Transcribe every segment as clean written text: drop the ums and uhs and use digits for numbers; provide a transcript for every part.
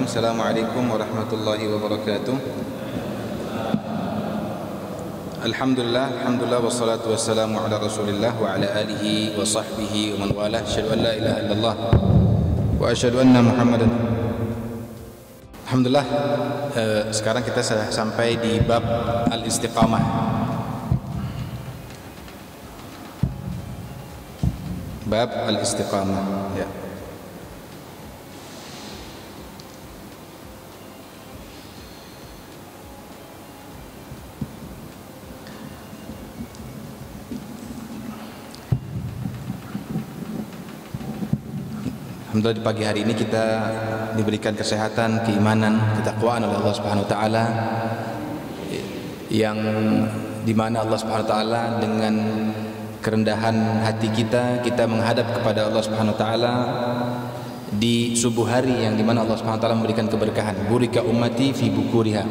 Bismillahirrahmanirrahim. Assalamualaikum warahmatullahi wabarakatuh. Alhamdulillah wassalatu wassalamu ala Rasulillah wa ala alihi wa sahbihi wa man walah. Asyhadu an la ilaha illallah wa asyhadu anna Muhammadan. Alhamdulillah, sekarang kita sudah sampai di bab al-istiqamah. Bab al-istiqamah, ya. Alhamdulillah di pagi hari ini kita diberikan kesehatan, keimanan, ketakwaan oleh Allah Subhanahu wa taala, yang dimana Allah Subhanahu wa taala dengan kerendahan hati kita menghadap kepada Allah Subhanahu wa taala di subuh hari yang dimana Allah Subhanahu wa taala memberikan keberkahan. Burika ummati fi bukuriha.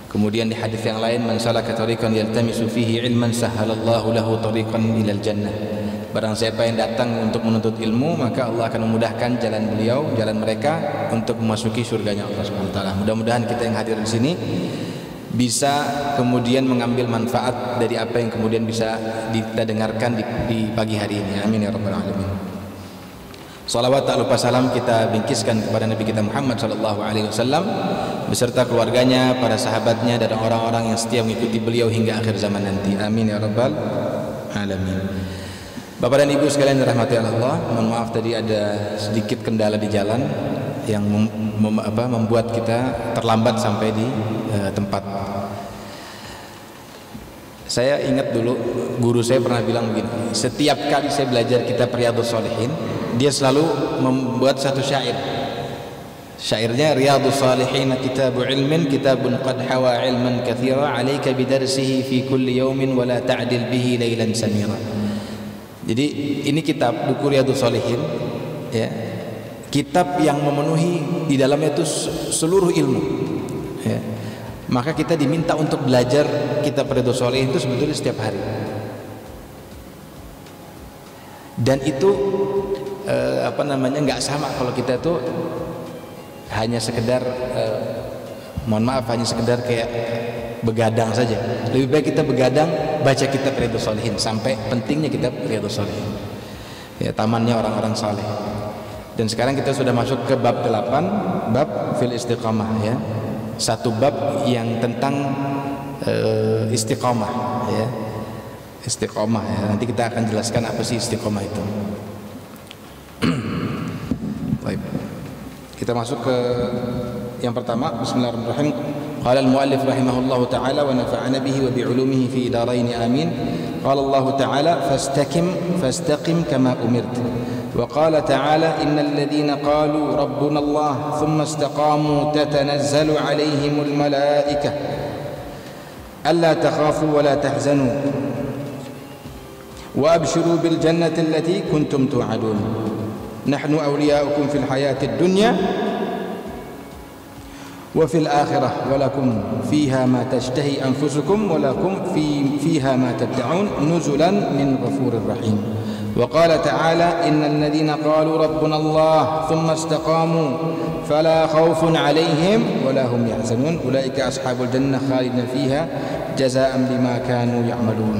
Kemudian di hadis yang lain, man salaka tariqan yaltamisu fihi ilman sahhalallahu lahu tariqan ilal jannah. Barang siapa yang datang untuk menuntut ilmu, maka Allah akan memudahkan jalan beliau, jalan mereka untuk memasuki surganya Allah Subhanahu wa taala. Mudah-mudahan kita yang hadir di sini bisa kemudian mengambil manfaat dari apa yang kemudian bisa kita dengarkan di pagi hari ini. Amin ya rabbal alamin. Salawat tak lupa salam kita bingkiskan kepada Nabi kita Muhammad sallallahu alaihi wasallam beserta keluarganya, para sahabatnya dan orang-orang yang setia mengikuti beliau hingga akhir zaman nanti. Amin ya rabbal alamin. Bapak dan Ibu sekalian dirahmati Allah, mohon maaf tadi ada sedikit kendala di jalan yang membuat kita terlambat sampai di tempat. Saya ingat dulu guru saya pernah bilang begini, setiap kali saya belajar kitab Riyadhus Shalihin, dia selalu membuat satu syair. Syairnya, Riyadhus Shalihin kitabu ilmin, kitabun qad hawa ilman katsira, 'alaika bidarsihi fi kulli yawmin wa la ta'dil bihi lailan samira. Jadi ini kitab buku Riyadhus Shalihin, ya, kitab yang memenuhi di dalamnya itu seluruh ilmu, ya. Maka kita diminta untuk belajar kitab Riyadhus Shalihin itu sebetulnya setiap hari. Dan itu nggak sama kalau kita tuh hanya sekedar mohon maaf, hanya sekedar kayak begadang saja. Lebih baik kita begadang baca kitab Riyadhus Shalihin, sampai pentingnya kitab Riyadhus Shalihin, ya, tamannya orang-orang saleh. Dan sekarang kita sudah masuk ke bab 8, bab fil istiqamah, ya. Satu bab yang tentang istiqamah, ya. Istiqamah, ya. Nanti kita akan jelaskan apa sih istiqamah itu. Baik. Kita masuk ke yang pertama. Bismillahirrahmanirrahim. قال المؤلف رحمه الله تعالى ونفعنا به وبعلومه في دارين آمين. قال الله تعالى فاستقم كما أمرت. وقال تعالى إن الذين قالوا ربنا الله ثم استقاموا تتنزل عليهم الملائكة ألا تخافوا ولا تحزنوا وأبشروا بالجنة التي كنتم توعدون نحن أولياؤكم في الحياة الدنيا وفي الآخرة ولكم فيها ما تشتهي أنفسكم ولكم فيها ما تدعون نزلا من غفور رحيم. وقال تعالى إن الذين قالوا ربنا الله ثم استقاموا فلا خوف عليهم ولا هم يحزنون أولئك أصحاب الجنة خالدين فيها جزاء بما كانوا يعملون.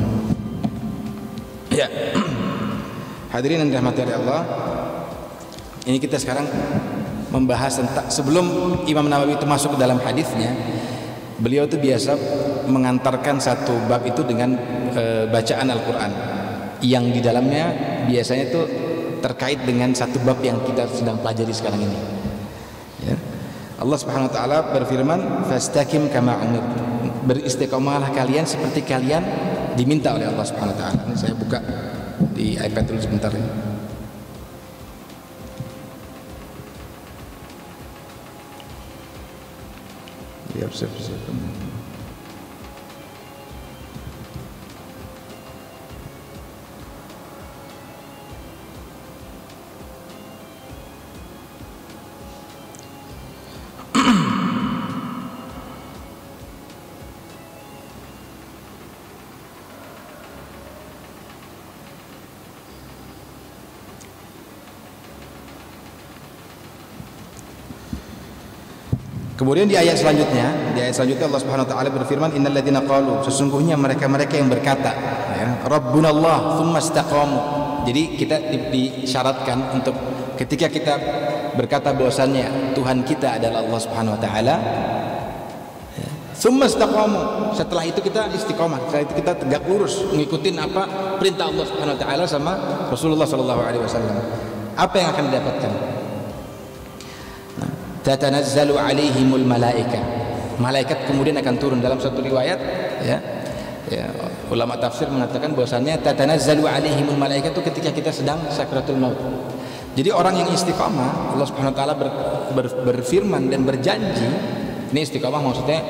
Ya. Hadirin yang dirahmati oleh Allah, ini kita sekarang membahas tentang, sebelum Imam Nawawi itu masuk ke dalam hadisnya, beliau itu biasa mengantarkan satu bab itu dengan bacaan Al-Quran yang di dalamnya biasanya itu terkait dengan satu bab yang kita sedang pelajari sekarang ini, ya. Allah Subhanahu wa taala berfirman, fastaqim kama umirt, beristiqomahlah kalian seperti kalian diminta oleh Allah Subhanahu wa taala. Ini saya buka di iPad dulu sebentar, ya. Siap. Kemudian di ayat selanjutnya Allah Subhanahu wa taala berfirman, innal ladzina qalu, sesungguhnya mereka-mereka yang berkata, ya, Rabbunallah tsumma istaqamu. Jadi kita disyaratkan untuk ketika kita berkata bahwasannya Tuhan kita adalah Allah Subhanahu wa taala, tsumma istaqamu, setelah itu kita istiqomah, setelah itu kita tegak lurus mengikuti apa perintah Allah Subhanahu wa taala sama Rasulullah sallallahu alaihi wasallam. Apa yang akan didapatkan? Tatanazzalu alaihimul malaika. Malaikat kemudian akan turun. Dalam satu riwayat ya, ulama tafsir mengatakan bahwasannya tatanazzalu alaihimul malaika itu ketika kita sedang sakratul maut. Jadi orang yang istiqamah, Allah Subhanahu wa taala berfirman dan berjanji. Ini istiqamah maksudnya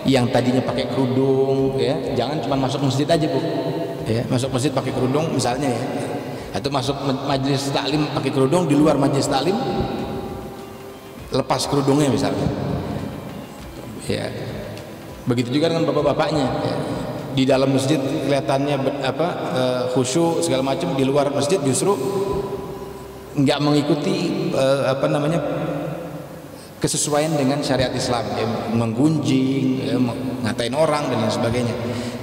yang tadinya pakai kerudung ya, jangan cuma masuk masjid aja, Bu. Ya, masuk masjid pakai kerudung misalnya ya. Atau masuk majelis taklim pakai kerudung, di luar majelis taklim lepas kerudungnya misalnya, ya begitu juga dengan bapak-bapaknya ya. Di dalam masjid kelihatannya khusyuk segala macam, di luar masjid justru nggak mengikuti kesesuaian dengan syariat Islam ya, menggunjing ya, ngatain orang dan lain sebagainya.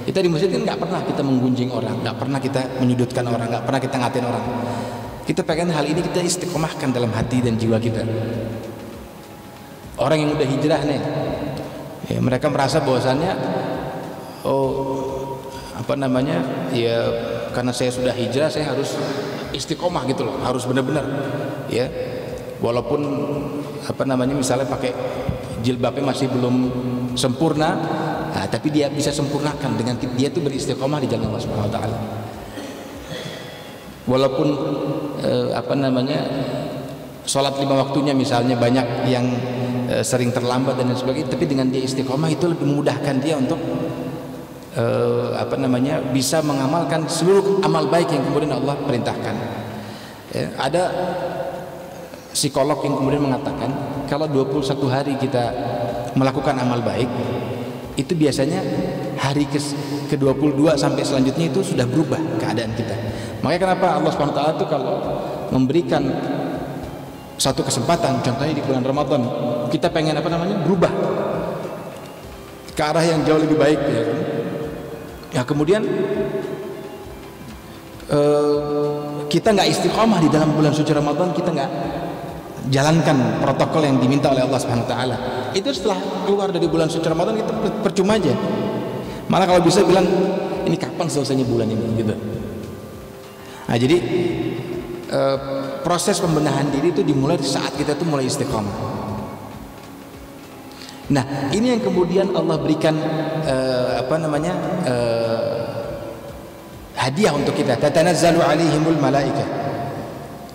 Kita di masjid kan nggak pernah kita menggunjing orang, nggak pernah kita menyudutkan orang, nggak pernah kita ngatain orang. Kita pengen hal ini kita istiqomahkan dalam hati dan jiwa kita. Orang yang udah hijrah nih ya, mereka merasa bahwasannya ya karena saya sudah hijrah saya harus istiqomah gitu loh, harus benar-benar ya, walaupun misalnya pakai jilbabnya masih belum sempurna, tapi dia bisa sempurnakan dengan dia tuh beristiqomah di jalan Allah Subhanahu wa taala. Walaupun sholat 5 waktunya misalnya banyak yang sering terlambat dan lain sebagainya, tapi dengan dia istiqomah itu lebih memudahkan dia untuk bisa mengamalkan seluruh amal baik yang kemudian Allah perintahkan. Ya, ada psikolog yang kemudian mengatakan kalau 21 hari kita melakukan amal baik, itu biasanya hari ke-22 sampai selanjutnya itu sudah berubah keadaan kita. Makanya kenapa Allah SWT itu kalau memberikan satu kesempatan, contohnya di bulan Ramadan, kita pengen berubah ke arah yang jauh lebih baik ya kemudian kita nggak istiqomah di dalam bulan suci Ramadan, kita nggak jalankan protokol yang diminta oleh Allah Subhanahu wa taala, itu setelah keluar dari bulan suci Ramadan kita percuma aja. Malah kalau bisa bilang ini kapan selesainya bulan ini gitu. Nah, jadi proses pembenahan diri itu dimulai saat kita tuh mulai istiqomah. Nah, ini yang kemudian Allah berikan hadiah untuk kita. Tatanazzalu alaihimul malaika.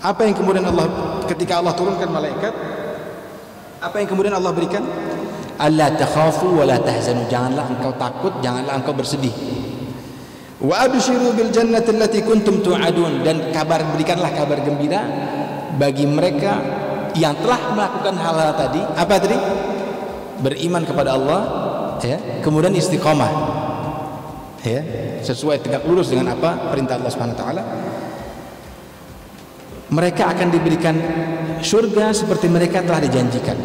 Apa yang kemudian Allah, ketika Allah turunkan malaikat, apa yang kemudian Allah berikan? Alla takhafu wa la tahzanu. Janganlah engkau takut, janganlah engkau bersedih. Wa abshiru bil jannati allati kuntum tu'adun, dan berikanlah kabar gembira bagi mereka yang telah melakukan hal-hal tadi. Apa tadi? Beriman kepada Allah ya, kemudian istiqomah ya, sesuai tegak lurus dengan apa perintah Allah Subhanahu wa taala. Mereka akan diberikan surga seperti mereka telah dijanjikan.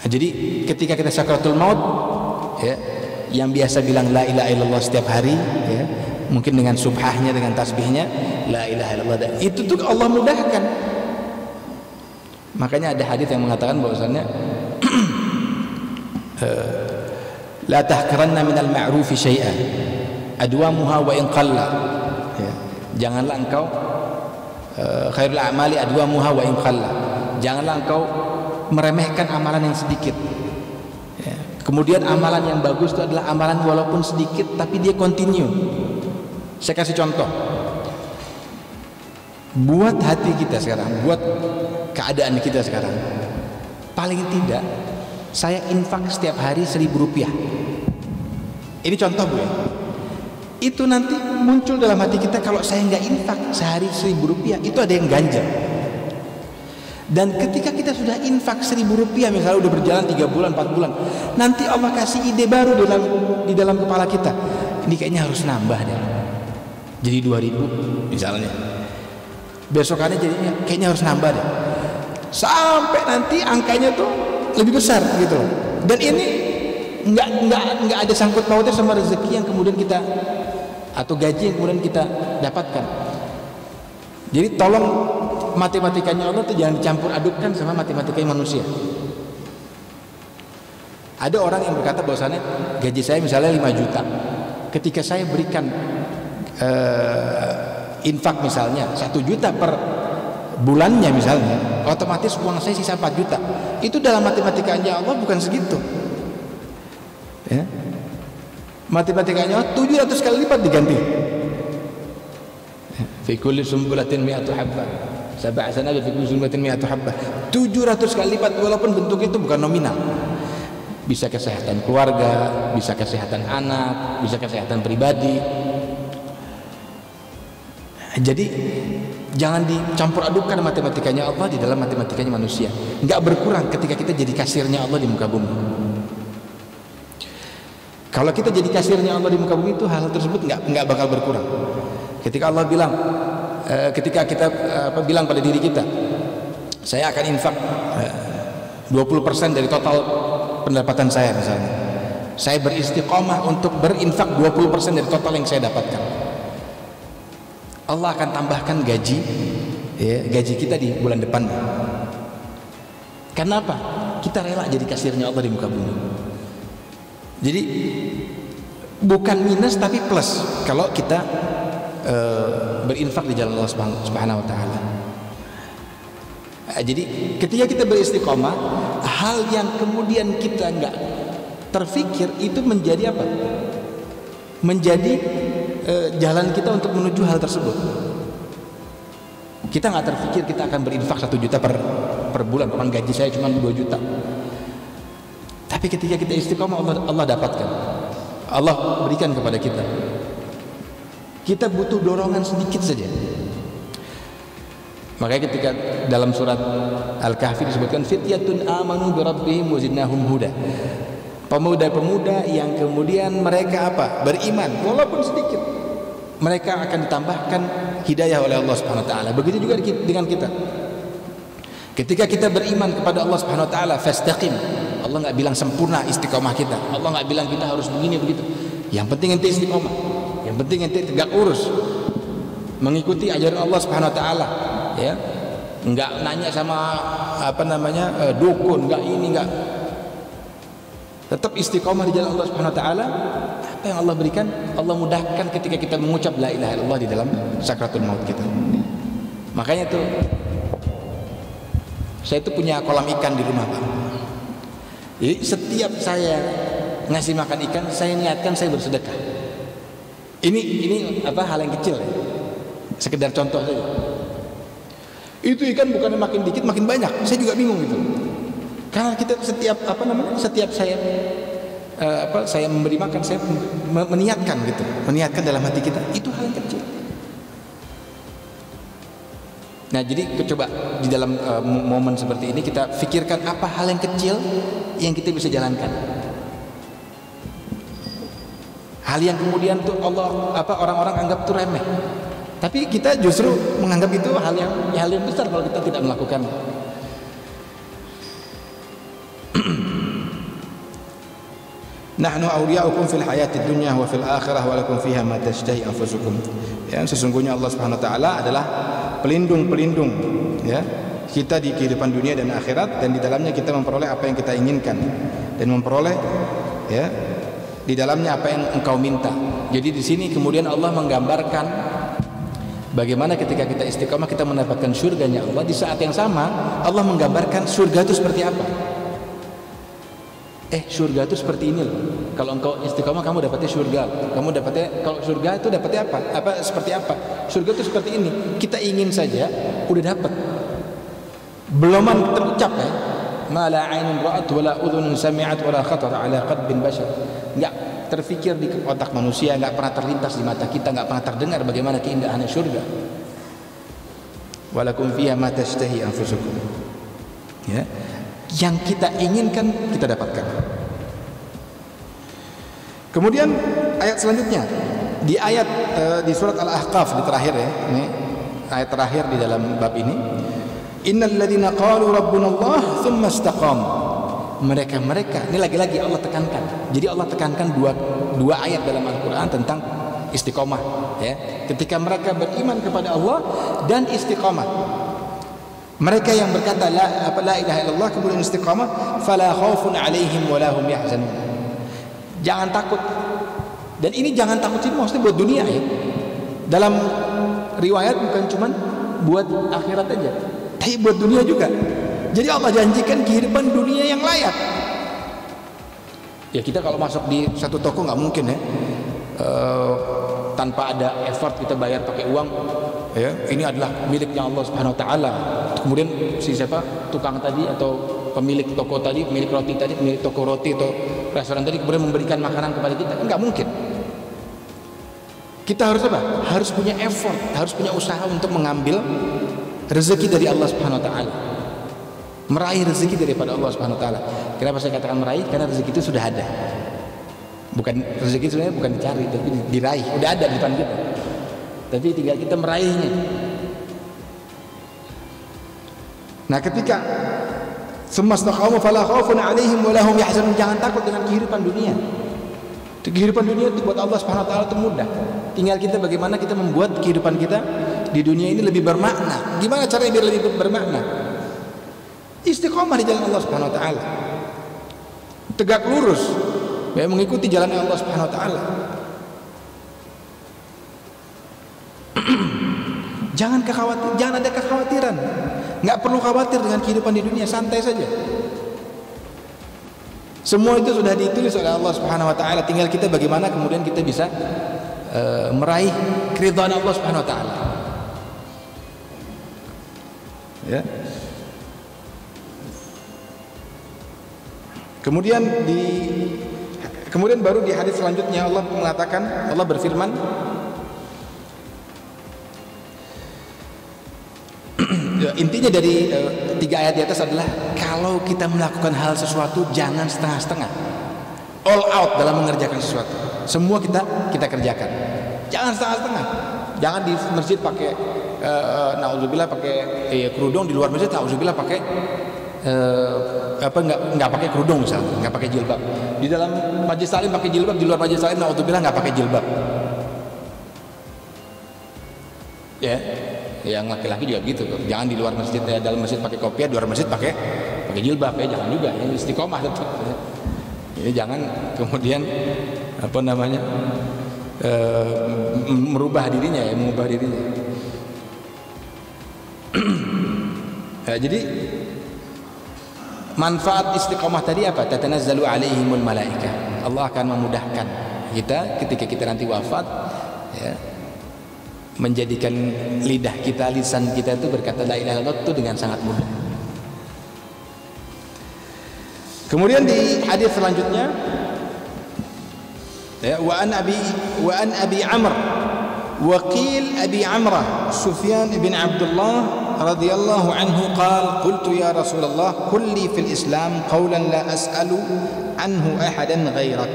Nah, jadi ketika kita sakaratul maut ya, yang biasa bilang la ilaha illallah setiap hari ya, mungkin dengan subhahnya, dengan tasbihnya la ilaha illallah, itu tuh Allah mudahkan. Makanya ada hadis yang mengatakan bahwasannya la tahqiranna minal ma'rufi syai'an adwamuha wa in qalla ya, janganlah engkau khairul a'mali adwamuha wa in qalla, janganlah engkau meremehkan amalan yang sedikit. Kemudian amalan yang bagus itu adalah amalan walaupun sedikit tapi dia continue. Saya kasih contoh. Buat hati kita sekarang, buat keadaan kita sekarang, paling tidak saya infak setiap hari 1.000 rupiah. Ini contoh, Bu ya. Itu nanti muncul dalam hati kita, kalau saya nggak infak sehari 1.000 rupiah, itu ada yang ganjal. Dan ketika kita sudah infak 1.000 rupiah, misalnya udah berjalan 3 bulan, 4 bulan, nanti Allah kasih ide baru di dalam kepala kita. Ini kayaknya harus nambah deh. Jadi 2.000 misalnya. Besokannya jadinya kayaknya harus nambah deh. sampai nanti angkanya tuh lebih besar gitu loh. Dan ini nggak ada sangkut pautnya sama rezeki yang kemudian kita atau gaji yang kemudian kita dapatkan. Jadi tolong matematikanya Allah tuh jangan dicampur adukkan sama matematikanya manusia. Ada orang yang berkata bahwasannya gaji saya misalnya 5 juta, ketika saya berikan infak misalnya 1 juta per bulannya misalnya, otomatis uang saya sisa 4 juta. Itu dalam matematikanya Allah bukan segitu ya. Matematikanya Allah 700 kali lipat diganti. Fi kulli sumbulatin mi'atu habbah, sab'a sanabil fi kulli sumbulatin mi'atu habbah. 700 kali lipat, walaupun bentuknya itu bukan nominal. Bisa kesehatan keluarga, bisa kesehatan anak, bisa kesehatan pribadi. Jadi jangan dicampur adukkan matematikanya Allah di dalam matematikanya manusia. Enggak berkurang ketika kita jadi kasirnya Allah di muka bumi. Kalau kita jadi kasirnya Allah di muka bumi, itu hal tersebut enggak bakal berkurang. Ketika Allah bilang, ketika kita bilang pada diri kita, saya akan infak 20% dari total pendapatan saya misalnya. Saya beristiqomah untuk berinfak 20% dari total yang saya dapatkan. Allah akan tambahkan gaji kita di bulan depan. Kenapa? Kita rela jadi kasirnya Allah di muka bumi. Jadi bukan minus tapi plus kalau kita berinfak di jalan Allah Subhanahu wa taala. Jadi ketika kita beristiqomah, hal yang kemudian kita enggak terfikir itu menjadi apa? Menjadi jalan kita untuk menuju hal tersebut. Kita nggak terfikir kita akan berinfak 1 juta per bulan, orang gaji saya cuma 2 juta. Tapi ketika kita istiqomah, Allah dapatkan, Allah berikan kepada kita. Kita butuh dorongan sedikit saja. Makanya ketika dalam surat Al-Kahfi disebutkan fityatun amanu bi rabbihim wa zidnahum huda. Pemuda-pemuda yang kemudian mereka apa? Beriman walaupun sedikit. Mereka akan ditambahkan hidayah oleh Allah Subhanahu wa taala. Begitu juga dengan kita. Ketika kita beriman kepada Allah Subhanahu wa taala, fastaqim. Allah enggak bilang sempurna istiqomah kita. Allah enggak bilang kita harus begini begitu. Yang penting ente istiqomah. Yang penting ente tegak lurus. Mengikuti ajaran Allah Subhanahu wa taala. Ya, enggak nanya sama dukun, enggak ini, enggak. Tetap istiqomah di jalan Allah Subhanahu wa taala. Apa yang Allah berikan, Allah mudahkan ketika kita mengucap la ilaha illallah di dalam sakratul maut kita. Makanya tuh saya itu punya kolam ikan di rumah, Pak. Jadi setiap saya ngasih makan ikan, saya niatkan saya bersedekah. Ini hal yang kecil ya. Sekedar contoh saja. Itu ikan bukannya makin dikit makin banyak, saya juga bingung gitu. Karena kita setiap saya memberi makan, saya meniatkan gitu, meniatkan dalam hati kita, itu hal yang kecil. Nah, jadi coba di dalam momen seperti ini kita pikirkan apa hal yang kecil yang kita bisa jalankan. Hal yang kemudian tuh orang-orang anggap tuh remeh. Tapi kita justru menganggap itu hal yang besar kalau kita tidak melakukan. Nahnu awliya'ukum fil hayatid dunya wa fil akhirah wa lakum fiha ma tashtahi anfusukum. Ya, sesungguhnya Allah Subhanahu wa taala adalah pelindung-pelindung ya kita di kehidupan dunia dan akhirat, dan di dalamnya kita memperoleh apa yang kita inginkan dan memperoleh ya di dalamnya apa yang engkau minta. Jadi di sini kemudian Allah menggambarkan bagaimana ketika kita istiqomah kita mendapatkan surganya Allah. Di saat yang sama Allah menggambarkan surga itu seperti apa. Surga itu seperti ini loh. Kalau engkau istiqomah kamu dapatnya surga. Kamu dapatnya, kalau surga itu dapatnya apa? Seperti apa? Surga itu seperti ini. Kita ingin saja udah dapat. Beloman terucap ya. Ma la 'ainun ra'at wa la udhunun sami'at wa la khatara 'ala qalbin bashar. Enggak terfikir di otak manusia, enggak pernah terlintas di mata kita, enggak pernah terdengar bagaimana keindahan surga. Walakum fiha ma tashtahi anfusukum. Ya. Yang kita inginkan kita dapatkan. Kemudian ayat selanjutnya di ayat di surat Al-Ahqaf di terakhir ya, ini ayat terakhir di dalam bab ini. Innal ladzina qalu rabbuna Allah tsumma istaqamu. Mereka ini lagi-lagi Allah tekankan. Jadi Allah tekankan dua ayat dalam Al-Qur'an tentang istiqomah, ya. Ketika mereka beriman kepada Allah dan istiqomah. Mereka yang berkata la ilaha illallah kemudian istiqamah, fala khaufun 'alaihim wa la hum yahzanun. Jangan takut. Dan ini jangan takut ini maksudnya buat dunia, ya. Dalam riwayat bukan cuman buat akhirat aja, tapi buat dunia juga. Jadi Allah janjikan kehidupan dunia yang layak. Ya kita kalau masuk di satu toko nggak mungkin, ya, tanpa ada effort kita bayar pakai uang, ya. Ini adalah miliknya Allah Subhanahu Wa Taala. Kemudian si siapa tukang tadi atau pemilik toko tadi, pemilik roti tadi, pemilik toko roti atau restoran tadi kemudian memberikan makanan kepada kita, nggak mungkin. Kita harus apa? Harus punya effort, harus punya usaha untuk mengambil rezeki dari Allah Subhanahu Wa Taala. Meraih rezeki daripada Allah Subhanahu Wa Taala. Kenapa saya katakan meraih? Karena rezeki itu sudah ada. Bukan rezeki sebenarnya bukan dicari, tapi diraih. Udah ada di depan kita. Tapi tinggal kita meraihnya. Nah, ketika semastaqamu fala khaufun 'alaihim wa lahum yahzanun, jangan takut dengan kehidupan dunia. Kehidupan dunia itu buat Allah Subhanahu Wa Taala itu mudah. Tinggal kita bagaimana kita membuat kehidupan kita di dunia ini lebih bermakna. Gimana caranya biar lebih bermakna? Istiqomah di jalan Allah Subhanahu Wa Taala. Tegak lurus, ya, mengikuti jalan Allah Subhanahu Wa Taala. Jangan ada kekhawatiran. Nggak perlu khawatir dengan kehidupan di dunia, santai saja. Semua itu sudah ditulis oleh Allah Subhanahu Wa Taala. Tinggal kita bagaimana kemudian kita bisa meraih keridhaan Allah Subhanahu Wa Taala. Ya. Kemudian baru di hadis selanjutnya Allah mengatakan, Allah berfirman, intinya dari 3 ayat di atas adalah kalau kita melakukan hal sesuatu jangan setengah-setengah, all out dalam mengerjakan sesuatu. Semua kita kerjakan, jangan setengah-setengah. Jangan di masjid pakai nauzubillah pakai kerudung, di luar masjid nauzubillah pakai nggak pakai kerudung, misalnya nggak pakai jilbab. Di dalam majelis taklim pakai jilbab, di luar majelis taklim nauzubillah nggak pakai jilbab. Ya, yang laki-laki juga gitu. Jangan di luar masjid, ya, dalam masjid pakai kopiah, di luar masjid pakai jilbab, ya jangan juga. Ini istiqomah tetap. Ini jangan kemudian merubah dirinya, ya, mengubah dirinya. Ya, jadi manfaat istiqomah tadi apa? Tatanazzalu alaihimul malaikah. Allah akan memudahkan kita ketika kita nanti wafat, ya, menjadikan lidah kita, lisan kita itu berkata la ilaha illallah itu dengan sangat mudah. Kemudian di hadis selanjutnya, ya, wa an abi Amr wa qil abi Amrah Sufyan bin Abdullah radhiyallahu anhu qala qultu ya Rasulullah kulli fil Islam qawlan la as'alu anhu ahadan ghairak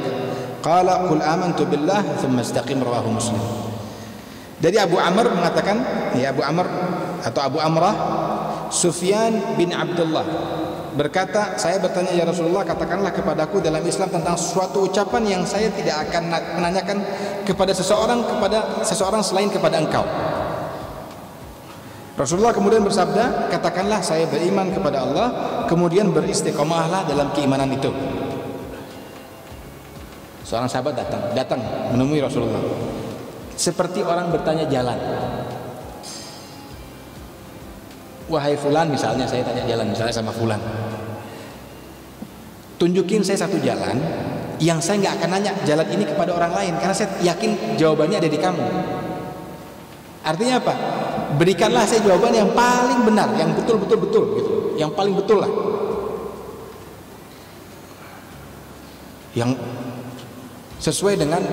qala qul amantu billah thumma istaqim, rawahu Muslim. Dari Abu Amr mengatakan, ya, Abu Amr atau Abu Amrah Sufyan bin Abdullah berkata, saya bertanya ya Rasulullah, katakanlah kepadaku dalam Islam tentang suatu ucapan yang saya tidak akan menanyakan kepada seseorang selain kepada engkau. Rasulullah kemudian bersabda, katakanlah saya beriman kepada Allah, kemudian beristiqomahlah dalam keimanan itu. Seorang sahabat datang menemui Rasulullah seperti orang bertanya jalan. Wahai fulan, misalnya saya tanya jalan, misalnya sama fulan, tunjukin saya satu jalan yang saya nggak akan nanya jalan ini kepada orang lain karena saya yakin jawabannya ada di kamu. Artinya apa? Berikanlah saya jawaban yang paling benar, yang betul gitu, yang paling betul lah, yang sesuai dengan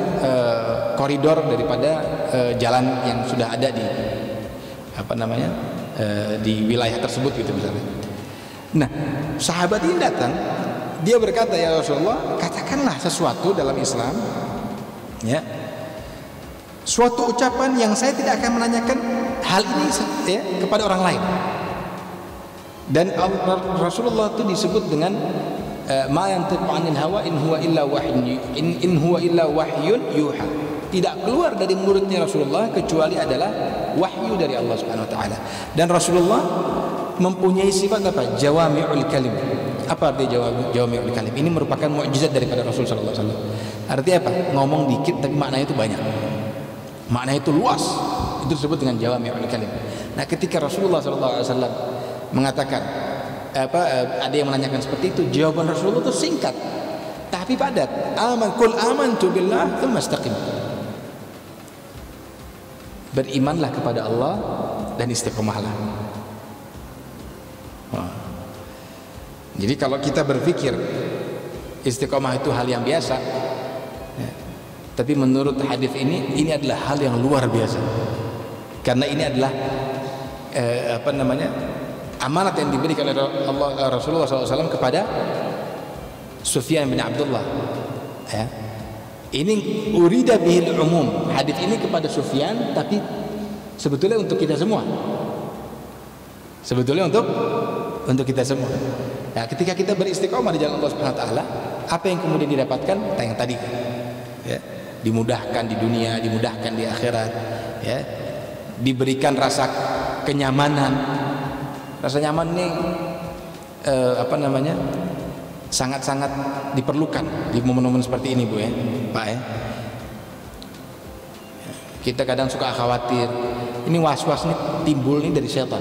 koridor daripada jalan yang sudah ada di di wilayah tersebut gitu misalnya. Nah, sahabat ini datang, dia berkata, ya Rasulullah, katakanlah sesuatu dalam Islam, ya, suatu ucapan yang saya tidak akan menanyakan hal ini, ya, kepada orang lain. Dan Rasulullah itu disebut dengan ma yantiqu 'anil hawa in huwa illa wahyun in huwa illa wahyun yuha. Tidak keluar dari mulutnya Rasulullah kecuali adalah wahyu dari Allah Subhanahu wa taala. Dan Rasulullah mempunyai sifat apa? Jawami'ul kalim. Apa arti jawami'ul kalim? Ini merupakan mukjizat daripada Rasul sallallahu alaihi wasallam. Artinya apa? Ngomong dikit tapi maknanya itu banyak. Maknanya itu luas. Itu disebut dengan jawami'ul kalim. Nah, ketika Rasulullah sallallahu alaihi wasallam mengatakan ada yang menanyakan seperti itu, jawaban Rasulullah itu singkat tapi padat. Kul amantu billah tsumma istaqim. Berimanlah kepada Allah dan istiqomahlah. Jadi kalau kita berpikir istiqomah itu hal yang biasa, ya, tapi menurut hadis ini adalah hal yang luar biasa. Karena ini adalah amanat yang diberikan oleh Rasulullah SAW kepada Sufyan bin Abdullah. Ya. Ini urida bihil umum. Hadis ini kepada Sufyan, tapi sebetulnya untuk kita semua. Sebetulnya untuk kita semua. Ya, ketika kita beristiqomah di jalan Allah Subhanahu wa taala, apa yang kemudian didapatkan? Yang tadi. Ya, dimudahkan di dunia, dimudahkan di akhirat, ya. Diberikan rasa kenyamanan. Rasa nyaman ini sangat-sangat diperlukan di momen-momen seperti ini, Bu, ya, Pak, ya. Kita kadang suka khawatir. Ini was-was nih timbul nih dari setan.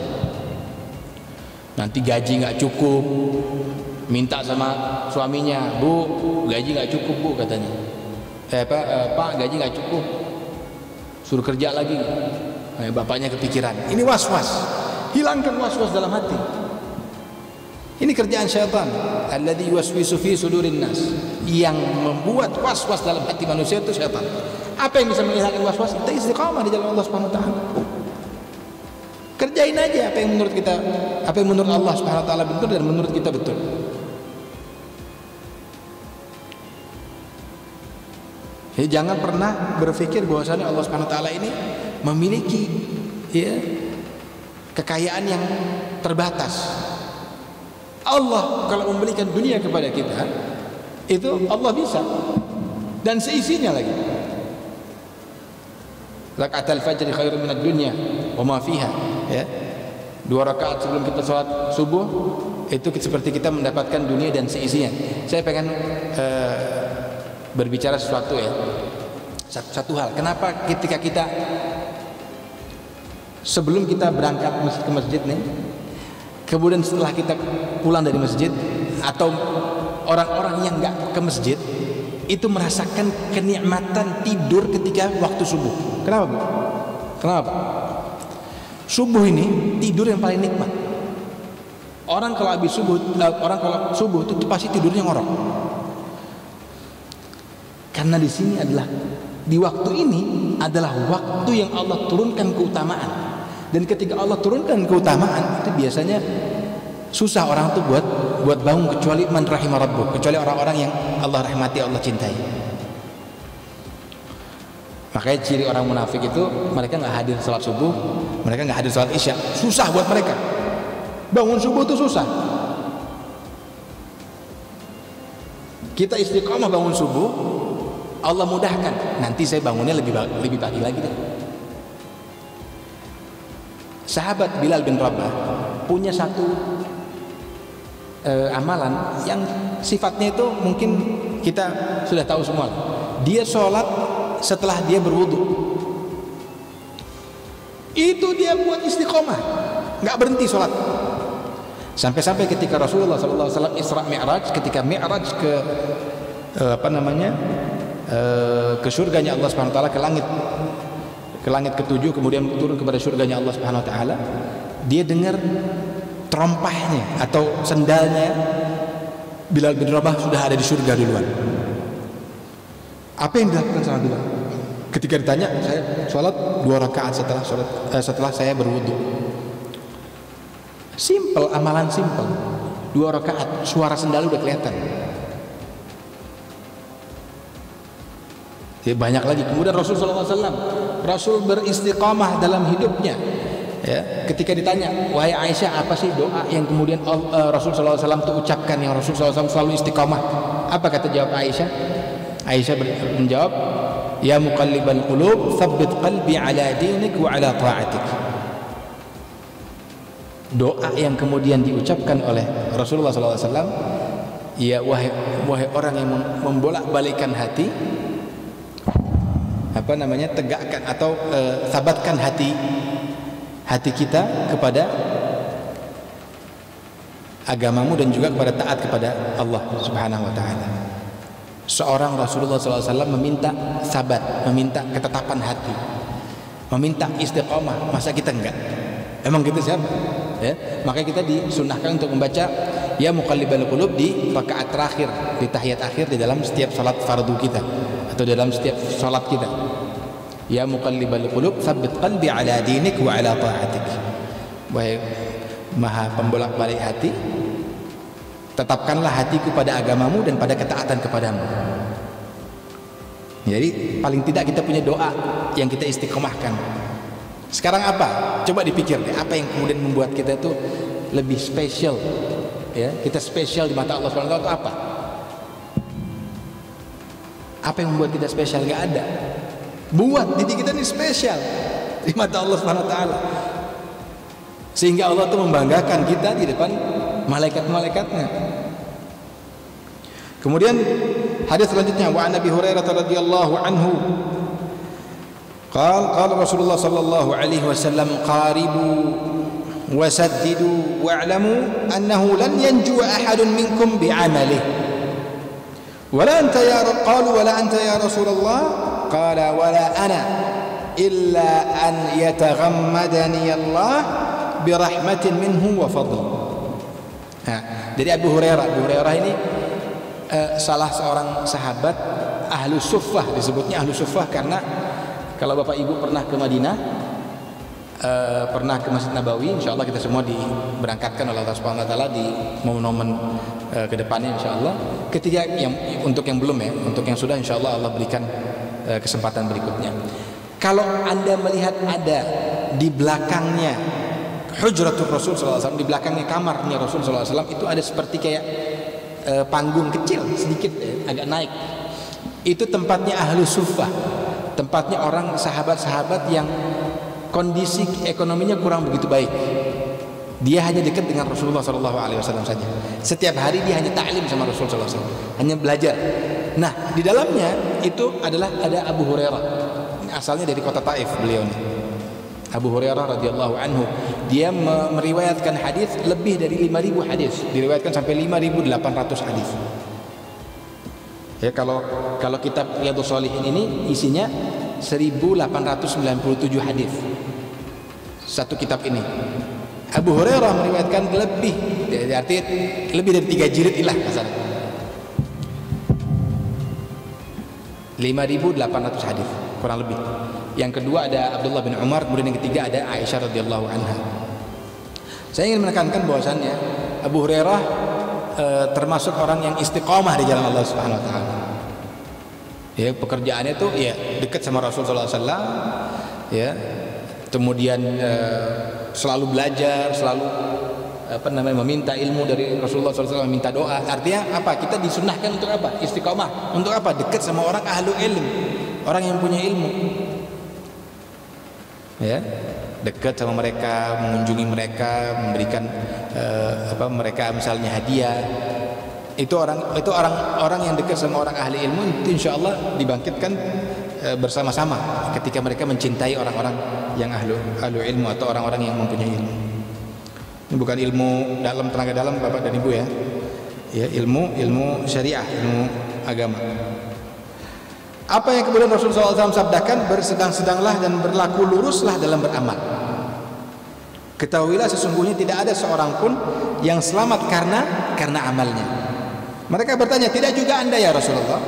Nanti gaji nggak cukup, minta sama suaminya, Bu, gaji nggak cukup, Bu, katanya. Pak, gaji nggak cukup, suruh kerja lagi. Bapaknya kepikiran. Ini was-was. Hilangkan was-was dalam hati. Ini kerjaan syaitan. Alladzi yuwaswisu fi sudurin nas. Yang membuat was-was dalam hati manusia itu syaitan. Apa yang bisa menghilangkan was-was? Kita istiqamah di jalan Allah Subhanahu wa taala. Kerjain aja apa yang menurut kita, apa yang menurut Allah Subhanahu wa taala betul dan menurut kita betul. Jadi jangan pernah berpikir bahwasanya Allah Subhanahu wa taala ini memiliki, ya, kekayaan yang terbatas. Allah kalau memberikan dunia kepada kita, itu Allah bisa, dan seisinya lagi. Rakaatul fajr khairun minad dunya wa ma fiha, ya. 2 rakaat sebelum kita sholat subuh itu seperti kita mendapatkan dunia dan seisinya. Saya pengen berbicara sesuatu, ya. Satu hal, kenapa ketika kita sebelum kita berangkat ke masjid nih, kemudian setelah kita pulang dari masjid, atau orang-orang yang nggak ke masjid itu merasakan kenikmatan tidur ketika waktu subuh. Kenapa, Bu? Kenapa? Subuh ini tidur yang paling nikmat. Orang kalau habis subuh, itu pasti tidurnya ngorok. Karena di sini adalah, di waktu ini adalah waktu yang Allah turunkan keutamaan. Dan ketika Allah turunkan keutamaan, itu biasanya susah orang tuh buat bangun, kecuali man rahimah rabbuh, kecuali orang-orang yang Allah rahmati, Allah cintai. Makanya ciri orang munafik itu mereka nggak hadir salat subuh, mereka nggak hadir salat isya. Susah buat mereka. Bangun subuh itu susah. Kita istiqomah bangun subuh, Allah mudahkan. Nanti saya bangunnya lebih pagi lagi deh. Sahabat Bilal bin Rabah punya satu amalan yang sifatnya itu mungkin kita sudah tahu semua. Dia sholat setelah dia berwudu. Itu dia buat istiqomah, nggak berhenti sholat. Sampai-sampai ketika Rasulullah SAW Isra Mi'raj, ketika Mi'raj ke ke surganya Allah Subhanahu wa taala, ke langit ketujuh, kemudian turun kepada surganya Allah Subhanahu wa taala, dia dengar terompahnya atau sendalnya Bilal bin Rabah sudah ada di surga duluan. Apa yang dilakukan sama Bilal? Ketika ditanya, saya sholat 2 rakaat setelah saya berwudu. Simple, amalan simple. 2 rakaat, suara sendal udah kelihatan. Ya, banyak lagi. Kemudian Rasul SAW, Rasul beristiqamah dalam hidupnya. Ya, ketika ditanya, wahai Aisyah, apa sih doa yang kemudian Rasul sallallahu alaihi wasallam itu ucapkan, yang Rasul sallallahu alaihi wasallam selalu istiqamah? Apa kata jawab Aisyah? Aisyah menjawab, ya muqallibal qulub, tsabbit qalbi ala dinik wa ala ta'atik. Doa yang kemudian diucapkan oleh Rasulullah sallallahu alaihi wasallam, ya wahai orang yang membolak-balikkan hati, tegakkan atau sabatkan hati kita kepada agamamu dan juga kepada taat kepada Allah Subhanahu wa taala. Seorang Rasulullah SAW meminta sabat, meminta ketetapan hati, meminta istiqamah. Masa kita enggak? Emang kita siapa? Ya, makanya kita disunnahkan untuk membaca ya muqallibal qulub di rakaat terakhir, di tahiyat akhir di dalam setiap salat fardu kita atau dalam setiap salat kita. Ya muqallibal qulub, tsabbit qalbi ala dinik wa ala ta'atik. Wahai Maha pembolak-balik hati, tetapkanlah hatiku pada agamamu dan pada ketaatan kepadamu. Jadi paling tidak kita punya doa yang kita istiqomahkan. Sekarang apa? Coba dipikir deh, apa yang kemudian membuat kita itu lebih spesial? Ya, kita spesial di mata Allah Subhanahu wa taala itu apa? Apa yang membuat kita spesial? Gak ada. Buat diri kita ini spesial di mata Allah Subhanahu wa taala. Sehingga Allah itu membanggakan kita di depan malaikat-malaikatnya. Kemudian hadis selanjutnya, wa an Abi Hurairah radhiyallahu anhu qala Rasulullah sallallahu alaihi wasallam, qaribu wa saddidu wa'lamu annahu lan yanju'a ahadun minkum bi'amalihi. Wala anta ya qalu wala anta ya Rasulullah qala wala ana illa an yataghammadani Allah birahmatin minhu wa fadl. Dari Abu Hurairah ini salah seorang sahabat ahlu suffah, disebutnya ahlu suffah karena kalau Bapak Ibu pernah ke Madinah, pernah ke Masjid Nabawi, insyaallah kita semua diberangkatkan oleh Allah Subhanahu wa taala di momen-momen ke depannya insyaallah. Ketika yang untuk yang belum ya, untuk yang sudah insyaallah Allah berikan kesempatan berikutnya. Kalau Anda melihat ada di belakangnya Hujratul Rasul SAW, di belakangnya kamarnya Rasul SAW itu ada seperti kayak panggung kecil sedikit agak naik. Itu tempatnya ahlu suffah, tempatnya orang sahabat-sahabat yang kondisi ekonominya kurang begitu baik. Dia hanya dekat dengan Rasulullah SAW saja. Setiap hari dia hanya ta'lim sama Rasulullah SAW, hanya belajar. Nah, di dalamnya itu adalah ada Abu Hurairah. Asalnya dari kota Taif beliau ini. Abu Hurairah radhiyallahu anhu, dia meriwayatkan hadis lebih dari 5.000 hadis, diriwayatkan sampai 5.800 hadis. Ya, kalau kitab Riyadhus Shalihin ini isinya 1.897 hadis. Satu kitab ini. Abu Hurairah meriwayatkan lebih dari 3 jilid ilah kasarnya. 5.800 hadis kurang lebih. Yang kedua ada Abdullah bin Umar, kemudian yang ketiga ada Aisyah radhiyallahu anha. Saya ingin menekankan bahwasannya Abu Hurairah termasuk orang yang istiqomah di jalan Allah Subhanahu wa taala. Ya, pekerjaannya itu ya dekat sama Rasulullah sallallahu alaihi wasallam, ya. Kemudian selalu belajar, selalu meminta ilmu dari Rasulullah SAW, meminta doa. Artinya apa? Kita disunnahkan untuk apa? Istiqomah. Untuk apa? Dekat sama orang ahlu ilmu, orang yang punya ilmu. Ya, dekat sama mereka, mengunjungi mereka, memberikan mereka misalnya hadiah. Itu orang yang dekat sama orang ahli ilmu, itu insyaallah dibangkitkan bersama-sama ketika mereka mencintai orang-orang yang ahlu ilmu atau orang-orang yang mempunyai ilmu. Ini bukan ilmu dalam, tenaga dalam Bapak dan Ibu ya. Ya, ilmu syariah, ilmu agama. Apa yang kemudian Rasulullah SAW sabdakan, bersedang-sedanglah dan berlaku luruslah dalam beramal. Ketahuilah sesungguhnya tidak ada seorang pun yang selamat karena amalnya. Mereka bertanya, tidak juga Anda ya Rasulullah?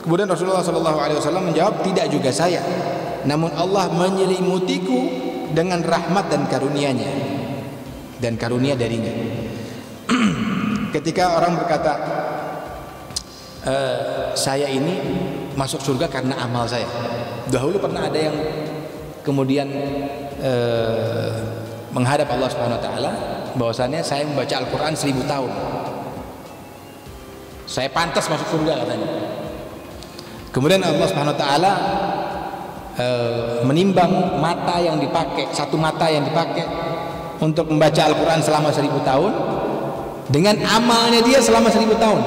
Kemudian Rasulullah SAW menjawab, tidak juga saya. Namun Allah menyelimutiku dengan rahmat dan karunia-Nya, dan karunia darinya. Ketika orang berkata, saya ini masuk surga karena amal saya. Dahulu pernah ada yang kemudian menghadap Allah Subhanahu wa taala, bahwasannya saya membaca Al-Qur'an 1000 tahun. Saya pantas masuk surga katanya. Kemudian Allah Subhanahu wa taala menimbang mata yang dipakai, satu mata yang dipakai untuk membaca Al-Qur'an selama 1000 tahun dengan amalnya dia selama 1000 tahun.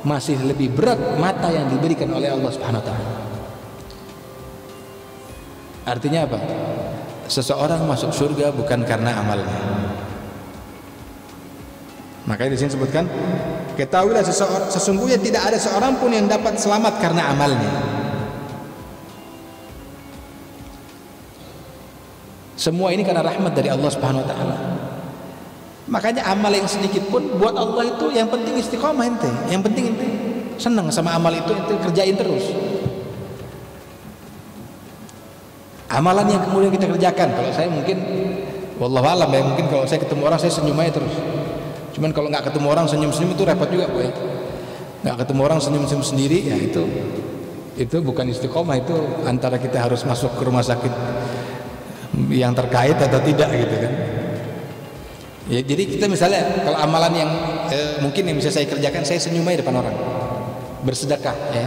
Masih lebih berat mata yang diberikan oleh Allah Subhanahu wa taala. Artinya apa? Seseorang masuk surga bukan karena amalnya. Makanya di sini sebutkan, ketahuilah sesungguhnya tidak ada seorang pun yang dapat selamat karena amalnya. Semua ini karena rahmat dari Allah Subhanahu wa taala. Makanya amal yang sedikit pun buat Allah itu yang penting istiqomah ente. Yang penting ente senang sama amal itu, ente kerjain terus. Amalan yang kemudian kita kerjakan, kalau saya mungkin wallahu alam ya, mungkin kalau saya ketemu orang saya senyum aja terus. Cuman kalau nggak ketemu orang senyum-senyum itu repot juga, Bu ya. Nggak ketemu orang senyum-senyum sendiri, ya itu bukan istiqomah, itu antara kita harus masuk ke rumah sakit yang terkait atau tidak gitu kan. Ya, jadi kita misalnya kalau amalan yang mungkin yang bisa saya kerjakan, saya senyum aja depan orang, bersedekah ya.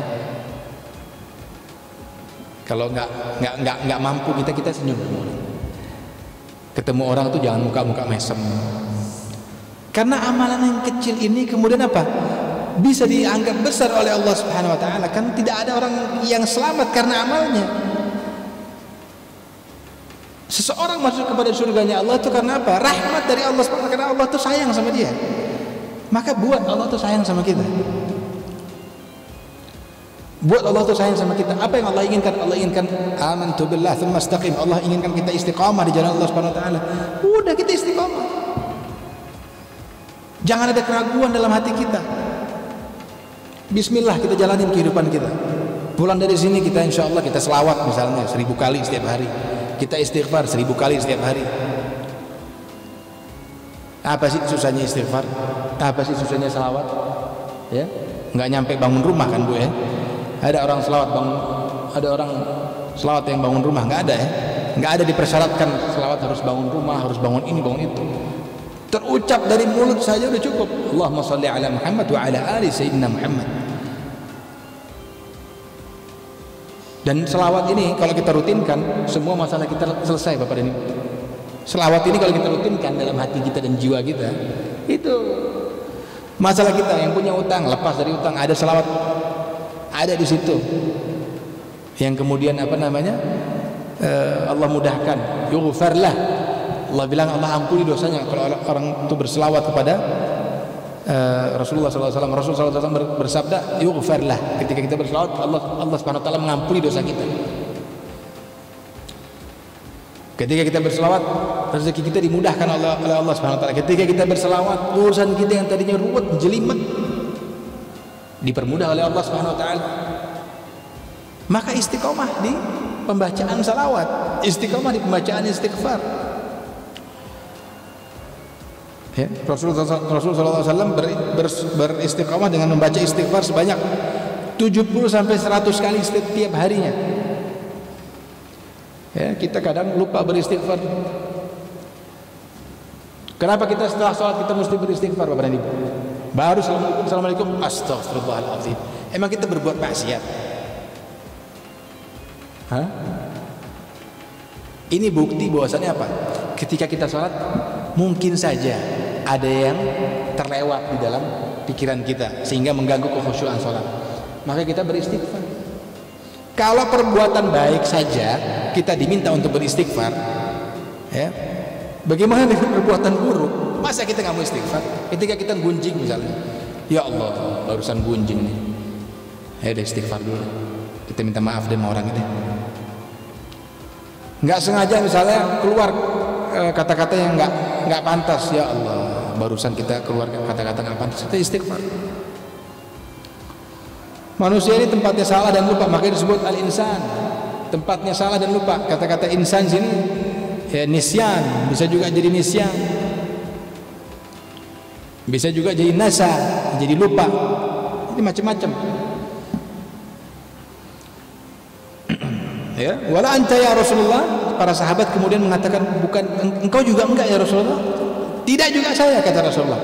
Kalau nggak mampu kita senyum. Ketemu orang tuh jangan muka-muka mesem. Karena amalan yang kecil ini kemudian apa? Bisa dianggap besar oleh Allah Subhanahu wa taala. Kan tidak ada orang yang selamat karena amalnya. Seseorang masuk kepada surganya Allah itu karena apa? Rahmat dari Allah Subhanahu wa taala, karena Allah tuh sayang sama dia. Maka buat Allah tuh sayang sama kita. Buat Allah tuh sayang sama kita. Apa yang Allah inginkan? Allah inginkan amantu billah tsumma istaqim. Allah inginkan kita istiqamah di jalan Allah Subhanahu wa taala. Udah kita istiqamah. Jangan ada keraguan dalam hati kita. Bismillah kita jalanin kehidupan kita. Pulang dari sini kita insyaallah kita selawat misalnya 1000 kali setiap hari. Kita istighfar 1000 kali setiap hari. Apa sih susahnya istighfar? Apa sih susahnya selawat? Ya, nggak nyampe bangun rumah kan, Bu ya. Ada orang selawat yang bangun rumah, nggak ada ya, nggak ada dipersyaratkan selawat harus bangun rumah, harus bangun ini, bangun itu. Terucap dari mulut saja udah cukup. Allahumma sholli ala Muhammad wa ala ali sayyidina Muhammad. Dan selawat ini kalau kita rutinkan, semua masalah kita selesai, Bapak dan Ibu. Selawat ini kalau kita rutinkan dalam hati kita dan jiwa kita, itu masalah kita. Yang punya utang lepas dari utang, ada selawat ada di situ, yang kemudian apa namanya, Allah mudahkan, yughfarlah. Allah bilang Allah ampuni dosanya kalau orang itu berselawat kepada Rasulullah SAW. Rasulullah SAW bersabda, yughfarlah. Ketika kita berselawat, Allah Subhanahu wa taala mengampuni dosa kita. Ketika kita berselawat, rezeki kita dimudahkan oleh Allah Subhanahu wa taala. Ketika kita berselawat, urusan kita yang tadinya ruwet, jelimet, dipermudah oleh Allah Subhanahu wa taala. Maka istiqomah di pembacaan salawat, istiqomah di pembacaan istighfar. Ya, Rasulullah SAW beristiqomah dengan membaca istighfar sebanyak 70 sampai 100 kali setiap harinya. Ya, kita kadang lupa beristighfar. Kenapa kita setelah sholat kita mesti beristighfar, Bapak dan Ibu? Baru assalamualaikum, astagfirullahaladzim. Emang kita berbuat maksiat? Hah? Ini bukti bahwasannya apa? Ketika kita sholat, mungkin saja ada yang terlewat di dalam pikiran kita sehingga mengganggu kekhusyuan sholat. Maka kita beristighfar. Kalau perbuatan baik saja kita diminta untuk beristighfar, ya, bagaimana dengan perbuatan buruk? Masa kita nggak mau istighfar? Ketika kita gunjing misalnya, ya Allah, barusan gunjing nih, ya udah istighfar dulu. Kita minta maaf deh sama orang itu. Nggak sengaja misalnya keluar kata-kata yang nggak pantas, ya Allah, barusan kita keluar kata-kata nggak pantas, kita istighfar. Manusia ini tempatnya salah dan lupa, makanya disebut al-insan, tempatnya salah dan lupa. Kata-kata insan sini ya nisyan, bisa juga jadi nisyan, bisa juga jadi nasa, jadi lupa, ini macam-macam. Ya, wala anta ya Rasulullah, para sahabat kemudian mengatakan, bukan engkau juga enggak ya Rasulullah? Tidak juga saya, kata Rasulullah.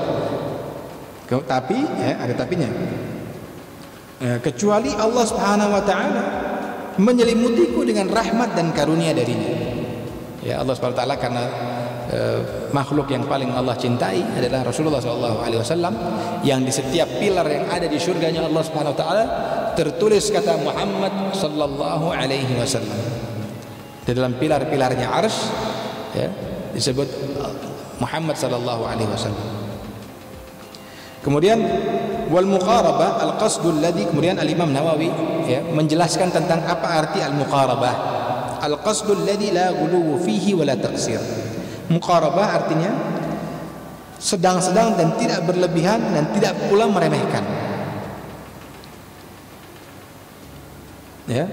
Tapi ada tapinya. Kecuali Allah Subhanahu wa taala menyelimutiku dengan rahmat dan karunia darinya. Ya, Allah Subhanahu wa taala karena makhluk yang paling Allah cintai adalah Rasulullah SAW, yang di setiap pilar yang ada di surganya Allah Subhanahu wa taala tertulis kata Muhammad sallallahu alaihi wasallam. Di dalam pilar-pilarnya Arsy ya, disebut Muhammad sallallahu alaihi wasallam. Kemudian wal muqarabah al-qasdul ladzi, kemudian Al-Imam Nawawi ya menjelaskan tentang apa arti al-muqarabah. Al-qasdul ladzi la ghuluw fihi wa la taqsir. Muqarabah artinya sedang-sedang dan tidak berlebihan dan tidak pula meremehkan. Ya.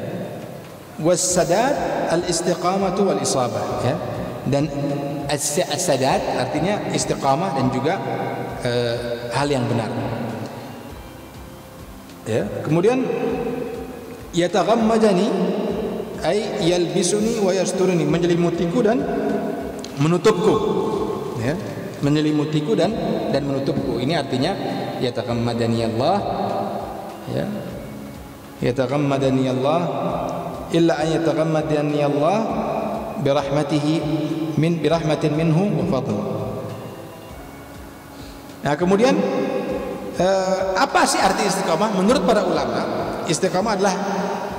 Was-sadad al-istiqamatu wal isabah ya. Dan as-sadad artinya istiqamah dan juga hal yang benar. Ya. Kemudian yataghammadani ay yalbisuni wa yasturuni, menyelimutiku dan menutupku ya, menyelimutiku dan menutupku. Ini artinya yataghammadani Allah ya, yataghammadani Allah illa an yataghammadani Allah birahmatihi birahmatin minhu wa fadl. Nah, kemudian apa sih arti istiqamah? Menurut para ulama, istiqamah adalah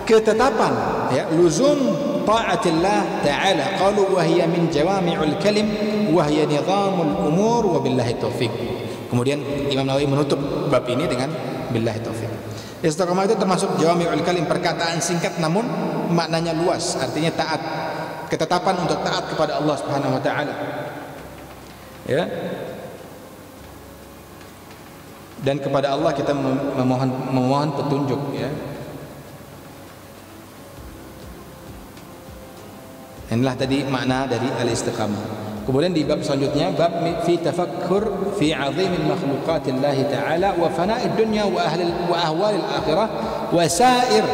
ketetapan ya, luzum ta'atillah ta'ala. Qalu wa hiya min jawami'ul kalim wa hiya nizamul umur wa billahi taufiq. Kemudian Imam Nawawi menutup bab ini dengan billahi taufiq. Istiqamah itu termasuk jawami'ul kalim, perkataan singkat namun maknanya luas, artinya taat, ketetapan untuk taat kepada Allah Subhanahu wa taala. Ya. Dan kepada Allah kita memohon petunjuk ya. Inilah tadi makna dari al-istiqamah. Kemudian di bab selanjutnya, bab fi tafakkur fi 'azimil makhluqatillah ta'ala wa fana'id dunya wa ahwalil akhirah wa sa'ir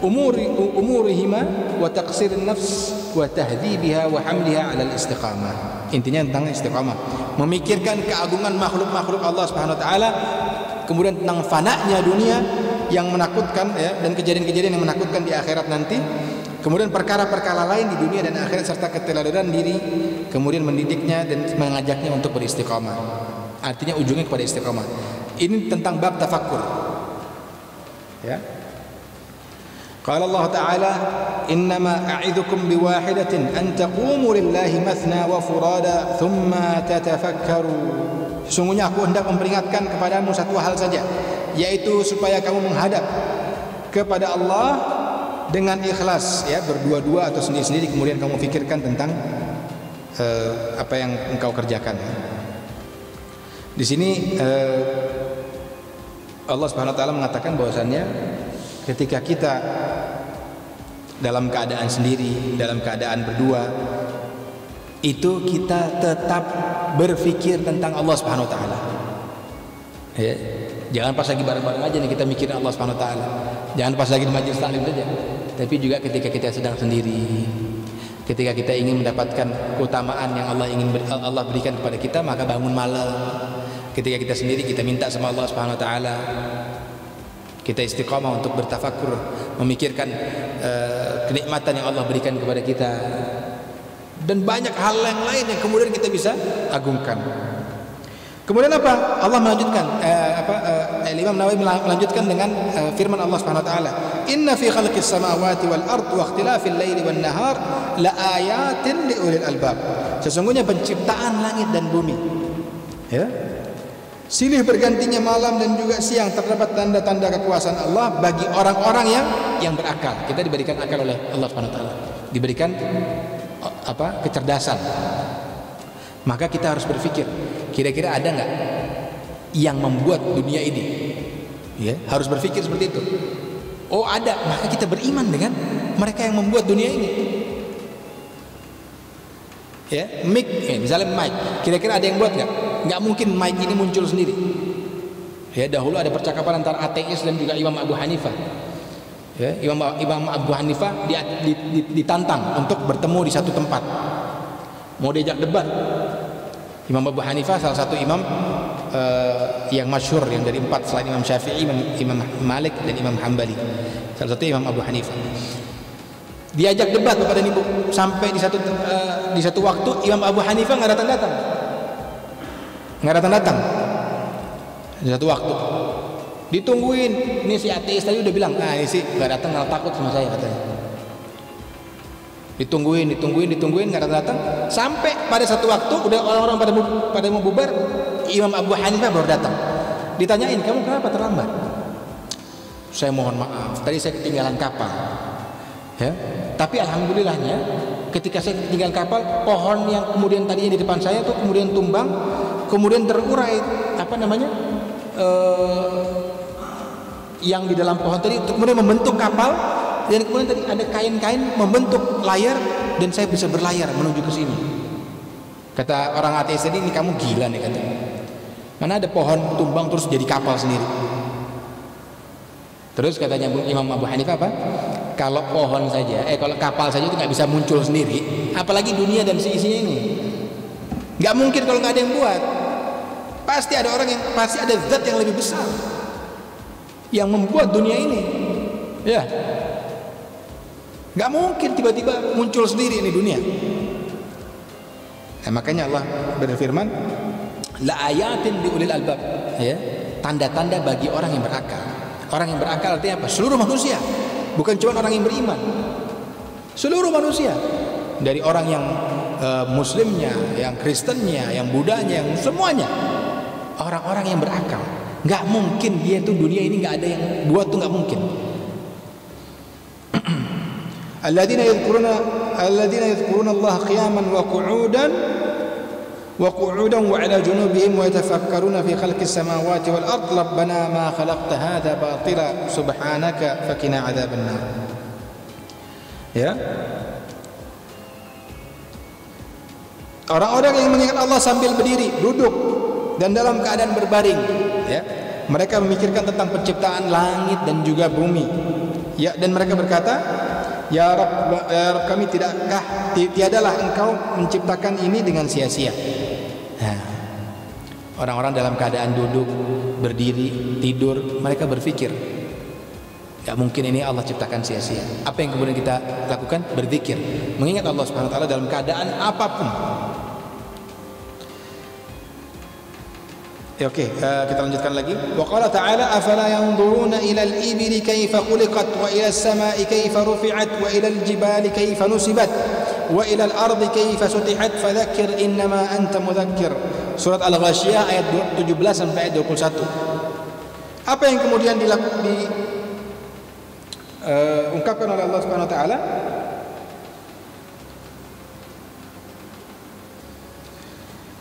umurihima wa taqsirin nafs wa tahdhibiha wa hamliha 'ala al-istiqamah. Intinya tentang istiqamah, memikirkan keagungan makhluk-makhluk Allah Subhanahu wa taala, kemudian tentang fana'nya dunia yang menakutkan ya, dan kejadian-kejadian yang menakutkan di akhirat nanti. Kemudian perkara-perkara lain di dunia dan akhirat serta keteladanan diri, kemudian mendidiknya dan mengajaknya untuk beristiqamah. Artinya ujungnya kepada istiqamah. Ini tentang bab tafakkur. Ya. Qala Allah Ta'ala, "Innama a'idzukum biwahidatin an taqumu lillahi mathna wa furada thumma tatafakkaru." Sesungguhnya aku hendak memperingatkan kepadamu satu hal saja, yaitu supaya kamu menghadap kepada Allah dengan ikhlas ya, berdua-dua atau sendiri-sendiri, kemudian kamu fikirkan tentang apa yang engkau kerjakan ya. Di sini Allah Subhanahu wa taala mengatakan bahwasannya ketika kita dalam keadaan sendiri, dalam keadaan berdua, itu kita tetap berpikir tentang Allah Subhanahu wa taala. Ya. Jangan pas lagi bareng-bareng aja nih kita mikirin Allah Subhanahu wa taala. Jangan pas lagi di majelis taklim saja. Tapi juga ketika kita sedang sendiri, ketika kita ingin mendapatkan keutamaan yang Allah berikan kepada kita, maka bangun malam. Ketika kita sendiri, kita minta sama Allah Subhanahu wa taala. Kita istiqamah untuk bertafakur, memikirkan kenikmatan yang Allah berikan kepada kita. Dan banyak hal yang lain yang kemudian kita bisa agungkan. Kemudian apa? Allah melanjutkan Imam Nawawi melanjutkan dengan firman Allah Subhanahu wa taala, "Inna fi khalqis samawati wal ard wa ikhtilafil laili wan nahar la ayatin li ulil albab." Sesungguhnya penciptaan langit dan bumi, ya, silih bergantinya malam dan juga siang, terdapat tanda-tanda kekuasaan Allah bagi orang-orang yang berakal. Kita diberikan akal oleh Allah Subhanahu wa taala, diberikan kecerdasan. Maka kita harus berpikir, kira-kira ada nggak yang membuat dunia ini? Ya, harus berpikir seperti itu. Oh ada, maka kita beriman dengan mereka yang membuat dunia ini. Ya, mic, misalnya mic, kira-kira ada yang buat nggak? Nggak mungkin mic ini muncul sendiri. Ya, dahulu ada percakapan antara ateis dan juga Imam Abu Hanifah. Ya, Imam Abu Hanifah ditantang untuk bertemu di satu tempat. Mau diajak debat. Imam Abu Hanifah salah satu imam yang masyhur yang dari 4 selain Imam Syafi'i, Imam Malik dan Imam Hambali. Salah satu Imam Abu Hanifah. Diajak debat Bapak dan Ibu, sampai di satu waktu Imam Abu Hanifah nggak datang-datang. Di satu waktu ditungguin, ini si ateis tadi udah bilang, ini sih nggak datang, nggak takut sama saya katanya. Ditungguin nggak datang, sampai pada satu waktu udah orang-orang pada mau bubar, Imam Abu Hanifah baru datang. Ditanyain, kamu kenapa terlambat? Saya mohon maaf, tadi saya ketinggalan kapal. Ya, tapi alhamdulillahnya ketika saya ketinggalan kapal, pohon yang kemudian tadinya di depan saya tuh kemudian tumbang, kemudian terurai yang di dalam pohon tadi kemudian membentuk kapal, dan kemudian tadi ada kain-kain membentuk layar, dan saya bisa berlayar menuju ke sini. Kata orang ateis tadi, ini kamu gila nih katanya. Mana ada pohon tumbang terus jadi kapal sendiri. Terus katanya Imam Abu Hanifah apa? Kalau pohon saja, kalau kapal saja itu nggak bisa muncul sendiri, apalagi dunia dan seisinya ini. Nggak mungkin kalau nggak ada yang buat. Pasti ada zat yang lebih besar yang membuat dunia ini. Ya, nggak mungkin tiba-tiba muncul sendiri ini dunia. Nah, makanya Allah berfirman, la ayatin li ulil albab, ya, tanda-tanda bagi orang yang berakal. Orang yang berakal artinya apa? Seluruh manusia, bukan cuma orang yang beriman. Seluruh manusia, dari orang yang muslimnya, yang kristennya, yang budanya, yang semuanya, orang-orang yang berakal. Nggak mungkin dia tuh dunia ini nggak ada yang buat, tuh nggak mungkin. Alladzina yadhkuruna Allah qiyaman wa qu'udan wa 'ala junubihim wa yatafakkaruna fi khalqis samawati wal ard rabbana ma khalaqta hadza batila subhanaka faqina 'adzabannar. Ya. Orang-orang yang mengingat Allah sambil berdiri, duduk, dan dalam keadaan berbaring, ya. Mereka memikirkan tentang penciptaan langit dan juga bumi. Ya, dan mereka berkata, ya Rabb kami, tiadalah Engkau menciptakan ini dengan sia-sia. Nah, orang-orang dalam keadaan duduk, berdiri, tidur, mereka berpikir, gak mungkin ini Allah ciptakan sia-sia. Apa yang kemudian kita lakukan? Berzikir, mengingat Allah Subhanahu wa taala dalam keadaan apapun. Ya, oke, kita lanjutkan lagi. Wa qala ta'ala afala yanzuruna ila al-ibili kayfa khuliqat wa ila as-sama'i kayfa rufi'at wa ila al-jibali kayfa nusibat wa ila al-ardi kayfa sutihat fadzakkir innama anta mudzakkir. Surat Al-Ghasyiyah ayat 17 sampai ayat 21. Apa yang kemudian diungkapkan oleh Allah Subhanahu wa taala?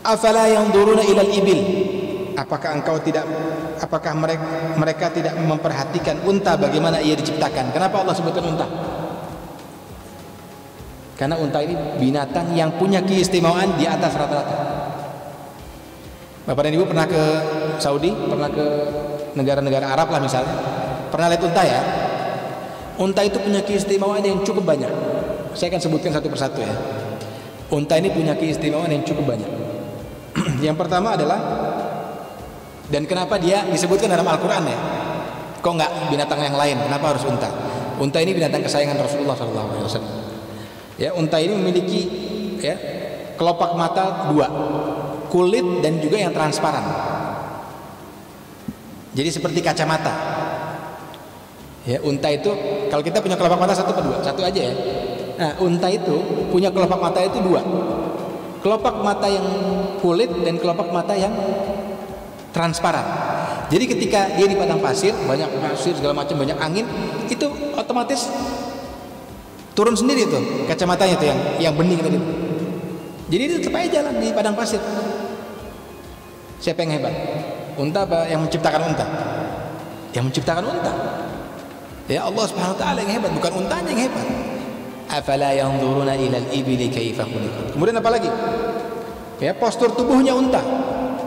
Afala yanzuruna ila al-ibil, apakah mereka tidak memperhatikan unta bagaimana ia diciptakan? Kenapa Allah sebutkan unta? Karena unta ini binatang yang punya keistimewaan di atas rata-rata. Bapak dan Ibu pernah ke Saudi, pernah ke negara-negara Arab lah misalnya, pernah lihat unta ya? Unta itu punya keistimewaan yang cukup banyak. Saya akan sebutkan satu persatu ya. Unta ini punya keistimewaan yang cukup banyak. Yang pertama adalah, dan kenapa dia disebutkan dalam Al-Quran ya? Kok nggak binatang yang lain? Kenapa harus unta? Unta ini binatang kesayangan Rasulullah SAW. Ya, unta ini memiliki ya kelopak mata 2, kulit dan juga yang transparan. Jadi seperti kacamata. Ya, unta itu kalau kita punya kelopak mata 1 atau 2, 1 aja ya. Nah, unta itu punya kelopak mata itu 2. Kelopak mata yang kulit dan kelopak mata yang transparan. Jadi ketika dia di padang pasir, banyak pasir segala macam, banyak angin, itu otomatis turun sendiri tuh kacamatanya tuh yang bening tadi. Jadi dia tetap aja jalan di padang pasir. Siapa yang hebat? Unta apa yang menciptakan unta? Yang menciptakan unta. Ya Allah Subhanahu wa taala yang hebat, bukan untanya yang hebat. Afala yanzuruna ilal ibili kaifa khuliqat. Kemudian apa lagi? Ya, postur tubuhnya unta.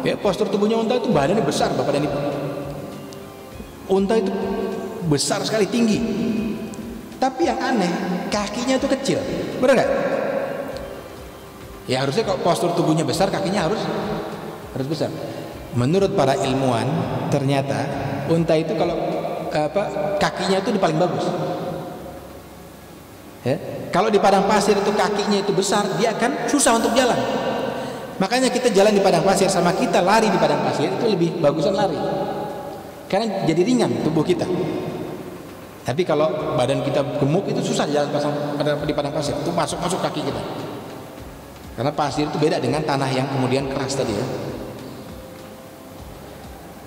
Ya, postur tubuhnya unta itu badannya besar Bapak dan Ibu. Unta itu besar sekali, tinggi. Tapi yang aneh, kakinya itu kecil. Benar nggak? Ya harusnya kalau postur tubuhnya besar, kakinya harus besar. Menurut para ilmuwan, ternyata unta itu kalau kakinya itu paling bagus. Ya. Kalau di padang pasir itu kakinya itu besar, dia akan susah untuk jalan. Makanya kita jalan di padang pasir sama kita lari di padang pasir itu lebih bagusan lari. Karena jadi ringan tubuh kita. Tapi kalau badan kita gemuk itu susah jalan di padang pasir. Itu masuk kaki kita. Karena pasir itu beda dengan tanah yang kemudian keras tadi ya.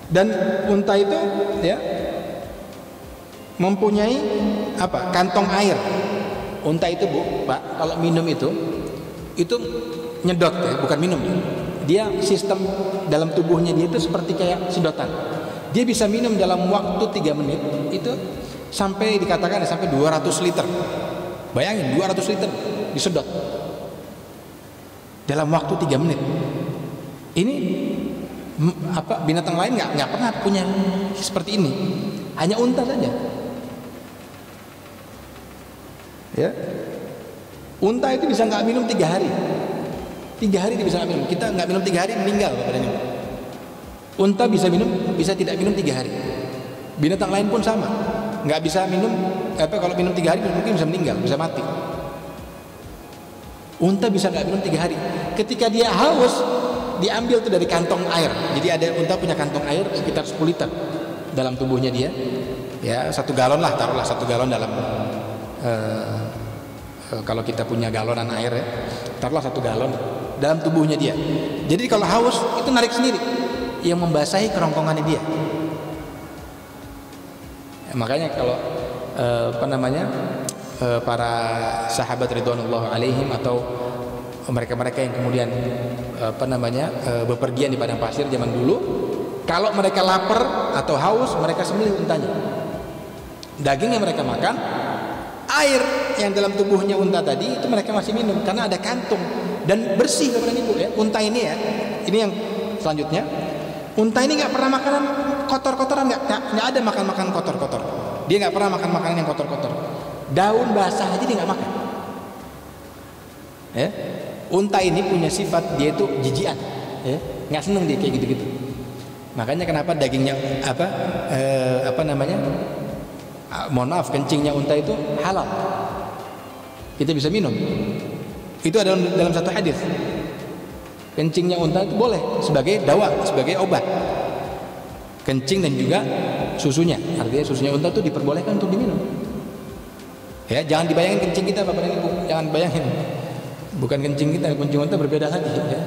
Dan unta itu ya mempunyai kantong air. Unta itu Pak, kalau minum itu nyedot ya, bukan minum. Dia sistem dalam tubuhnya dia itu seperti kayak sedotan. Dia bisa minum dalam waktu 3 menit itu sampai dikatakan sampai 200 liter. Bayangin 200 liter disedot dalam waktu 3 menit. Ini binatang lain nggak pernah punya seperti ini. Hanya unta saja. Ya, unta itu bisa nggak minum 3 hari. 3 hari dia bisa nggak minum. Kita nggak minum 3 hari meninggal badan ini. Unta bisa tidak minum 3 hari. Binatang lain pun sama. Nggak bisa minum. Kalau minum 3 hari mungkin bisa meninggal, bisa mati. Unta bisa nggak minum 3 hari. Ketika dia haus, diambil tuh dari kantong air. Jadi ada unta punya kantong air sekitar 10 liter dalam tubuhnya dia. Ya 1 galon lah, taruhlah 1 galon dalam. Kalau kita punya galonan air ya, taruhlah 1 galon dalam tubuhnya dia. Jadi kalau haus itu narik sendiri, yang membasahi kerongkongannya dia. Ya, makanya kalau para sahabat ridwanullah alaihim atau mereka-mereka yang kemudian bepergian di padang pasir zaman dulu, kalau mereka lapar atau haus, mereka sembelih untanya. Daging yang mereka makan, air yang dalam tubuhnya unta tadi itu mereka masih minum karena ada kantung dan bersih Bapak dan Ibu ya. Unta ini ya, ini yang selanjutnya. Unta ini nggak pernah makanan kotor-kotoran, nggak ada makan kotor-kotor. Dia nggak pernah makan makanan yang kotor-kotor. Daun basah aja dia nggak makan. Ya. Unta ini punya sifat dia itu jijian, ya. Nggak seneng dia kayak gitu-gitu. Makanya kenapa dagingnya mohon maaf, kencingnya unta itu halal. Kita bisa minum. Itu ada dalam satu hadis. Kencingnya unta itu boleh sebagai dawa, sebagai obat. Kencing dan juga susunya. Artinya susunya unta itu diperbolehkan untuk diminum. Ya, jangan dibayangin kencing kita Bapak dan Ibu, jangan bayangin. Bukan kencing kita, kencing unta berbeda lagi ya.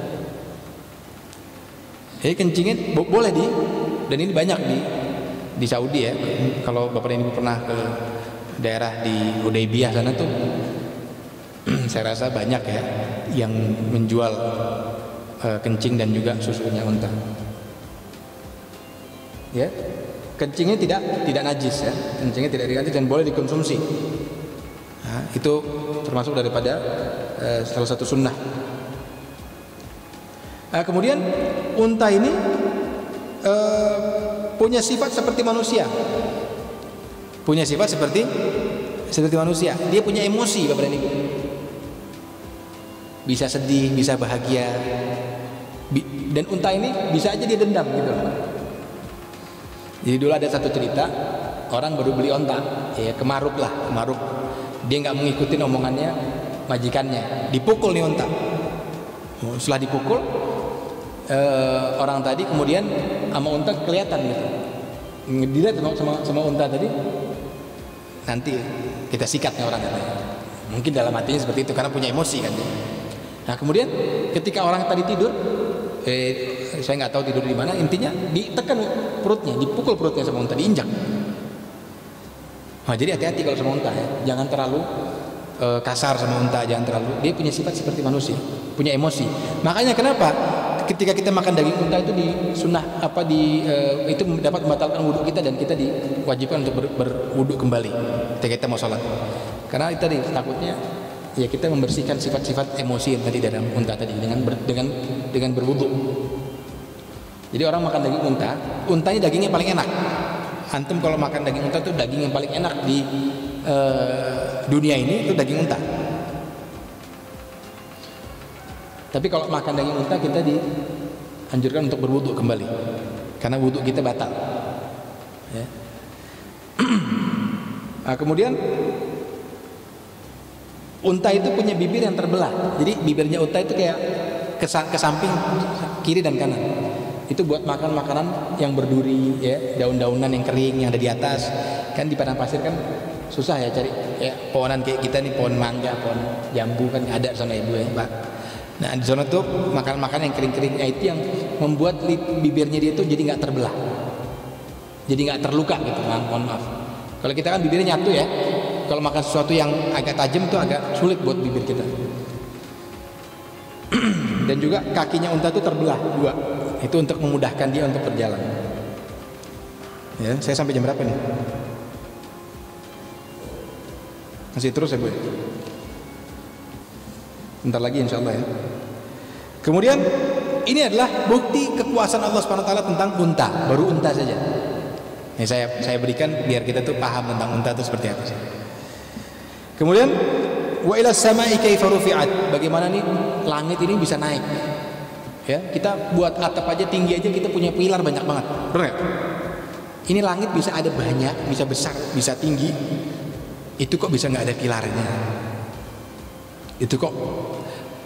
Jadi kencingnya boleh dan ini banyak di Saudi ya. Kalau Bapak dan Ibu pernah ke daerah di Hudaybiyah sana tuh saya rasa banyak ya yang menjual kencing dan juga susunya unta. Ya. Kencingnya tidak najis ya. Kencingnya tidak najis dan boleh dikonsumsi. Nah, itu termasuk daripada salah satu sunnah. Kemudian unta ini punya sifat seperti manusia. Punya sifat seperti manusia. Dia punya emosi Bapak dan Ibu. Bisa sedih, bisa bahagia. Dan unta ini bisa aja dia dendam gitu. Jadi dulu ada satu cerita, orang baru beli unta, ya kemaruk. Dia nggak mengikuti omongannya majikannya, dipukul nih unta. Setelah dipukul, orang tadi kemudian sama unta kelihatan gitu. Dilihat sama unta tadi, nanti kita sikatnya orang katanya. Mungkin dalam hatinya seperti itu karena punya emosi kan. Nah kemudian ketika orang tadi tidur, saya nggak tahu tidur di mana, intinya ditekan perutnya, dipukul perutnya sama unta, diinjak. Nah, jadi hati-hati kalau sama unta ya, jangan terlalu kasar sama unta, jangan terlalu. Dia punya sifat seperti manusia, punya emosi. Makanya kenapa ketika kita makan daging unta itu di sunnah itu dapat membatalkan wudhu kita dan kita diwajibkan untuk berwudhu kembali ketika kita mau sholat. Karena itu tadi takutnya ya kita membersihkan sifat-sifat emosi yang tadi dalam unta tadi dengan berwudhu. Jadi orang makan daging unta ini dagingnya paling enak. Antum kalau makan daging unta itu daging yang paling enak dunia ini itu daging unta. Tapi kalau makan daging unta kita dianjurkan untuk berwudu kembali, karena wudu kita batal. Ya. Nah, kemudian unta itu punya bibir yang terbelah. Jadi bibirnya unta itu kayak ke samping, kiri dan kanan. Itu buat makan makanan yang berduri, ya, daun-daunan yang kering yang ada di atas. Kan di padang pasir kan susah ya cari ya, pohonan kayak kita nih, pohon mangga, pohon jambu kan ada di sana ibu ya, Pak. Nah di sana tuh makan-makan yang kering-kering, itu yang membuat bibirnya dia tuh jadi nggak terbelah, jadi nggak terluka gitu. Mohon maaf. Kalau kita kan bibirnya nyatu ya. Kalau makan sesuatu yang agak tajam tuh agak sulit buat bibir kita. Dan juga kakinya unta tuh terbelah dua. Itu untuk memudahkan dia untuk berjalan. Ya, saya sampai jam berapa nih? Masih terus ya Bu? Bentar lagi insya Allah ya. Kemudian ini adalah bukti kekuasaan Allah Subhanahu Wa Taala tentang unta, baru unta saja. Ini saya berikan biar kita tuh paham tentang unta itu seperti apa sih. Kemudian wa ila samai kaifa rufi'at, bagaimana nih langit ini bisa naik. Ya, kita buat atap aja tinggi aja kita punya pilar banyak banget. Benar? Ini langit bisa ada banyak, bisa besar, bisa tinggi. Itu kok bisa nggak ada pilarnya? Itu kok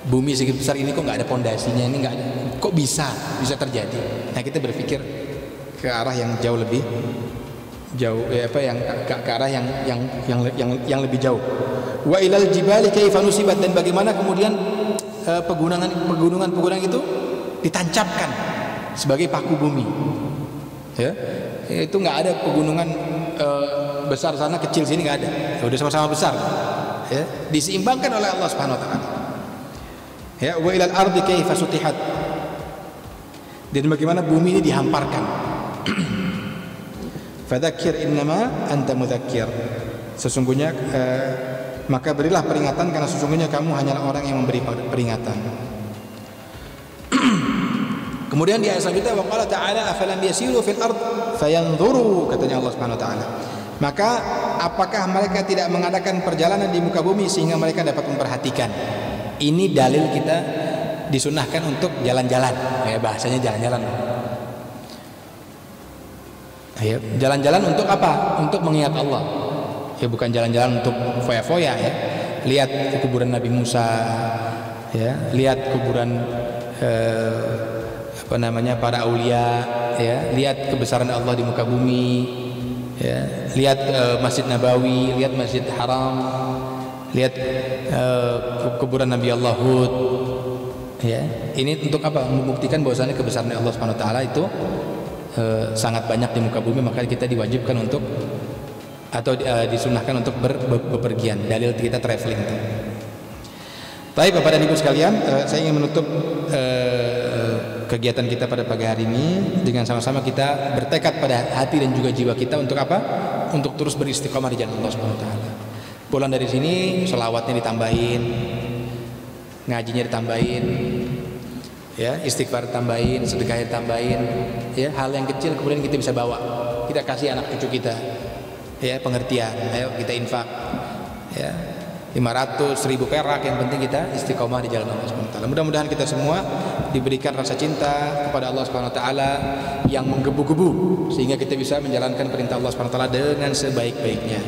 bumi segitu besar ini kok nggak ada pondasinya, ini nggak ada. Kok bisa terjadi? Nah kita berpikir ke arah yang jauh lebih jauh, yang ke arah yang lebih jauh. Wa ilal jibali kaifa nusibat, dan bagaimana kemudian pegunungan itu ditancapkan sebagai paku bumi. Ya, itu nggak ada pegunungan besar sana kecil sini, nggak ada. Ya, udah sama-sama besar. Ya, diseimbangkan oleh Allah Subhanahu Wa Taala. Ya, wa ilal ardi kaifa sutihat, dan bagaimana bumi ini dihamparkan. Fadzakir innama anta mudzakir, sesungguhnya maka berilah peringatan, karena sesungguhnya kamu hanyalah orang yang memberi peringatan. Kemudian di ayat selanjutnya waqala ta'ala afalam yasiru fil ard fayanzuru, katanya Allah Subhanahu Wa Taala, maka apakah mereka tidak mengadakan perjalanan di muka bumi sehingga mereka dapat memperhatikan. Ini dalil kita disunahkan untuk jalan-jalan, ya bahasanya jalan-jalan. Ya, jalan-jalan untuk apa? Untuk mengingat Allah. Ya bukan jalan-jalan untuk foya-foya ya. Lihat kuburan Nabi Musa, ya, lihat kuburan para aulia, ya, lihat kebesaran Allah di muka bumi, ya, lihat Masjid Nabawi, lihat Masjid Haram, lihat kuburan Nabi Allah Hud. Ya, ini untuk apa? Membuktikan bahwasanya kebesaran Allah Subhanahu Wa Taala itu sangat banyak di muka bumi, maka kita diwajibkan untuk atau disunahkan untuk bepergian. Dalil kita traveling itu. Baik Bapak dan Ibu sekalian, saya ingin menutup kegiatan kita pada pagi hari ini dengan sama-sama kita bertekad pada hati dan juga jiwa kita untuk apa? Untuk terus beristiqomah di jalan Allah Subhanahu Wa Taala. Pulang dari sini, sholawatnya ditambahin, ngajinya ditambahin, ya, istighfar tambahin, sedekah tambahin, ya, hal yang kecil kemudian kita bisa bawa, kita kasih anak cucu kita, ya, pengertian, ayo kita infak, ya, 500, 1000 perak, yang penting kita istiqomah di jalan Allah Subhanahu Wa Taala. Mudah-mudahan kita semua diberikan rasa cinta kepada Allah Subhanahu Wa Taala yang menggebu-gebu sehingga kita bisa menjalankan perintah Allah Subhanahu Wa Taala dengan sebaik-baiknya.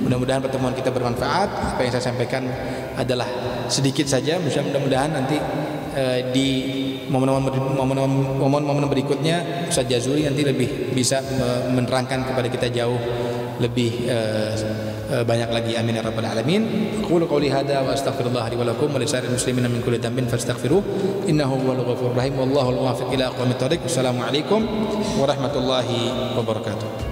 Mudah-mudahan pertemuan kita bermanfaat. Apa yang saya sampaikan adalah sedikit saja. Mudah-mudahan nanti di momen-momen berikutnya Ustaz Jazuri nanti lebih bisa menerangkan kepada kita jauh lebih banyak lagi. Amin ya rabbal alamin. Qulu qouli hadza wa astaghfirullah li wa lakum wa lisa'iril muslimina min kulli dhanbin fastaghfiruh innahu huwal ghafurur rahim wallahu al-muwaffiq ila aqwamit thoriq. Wassalamualaikum warahmatullahi wabarakatuh.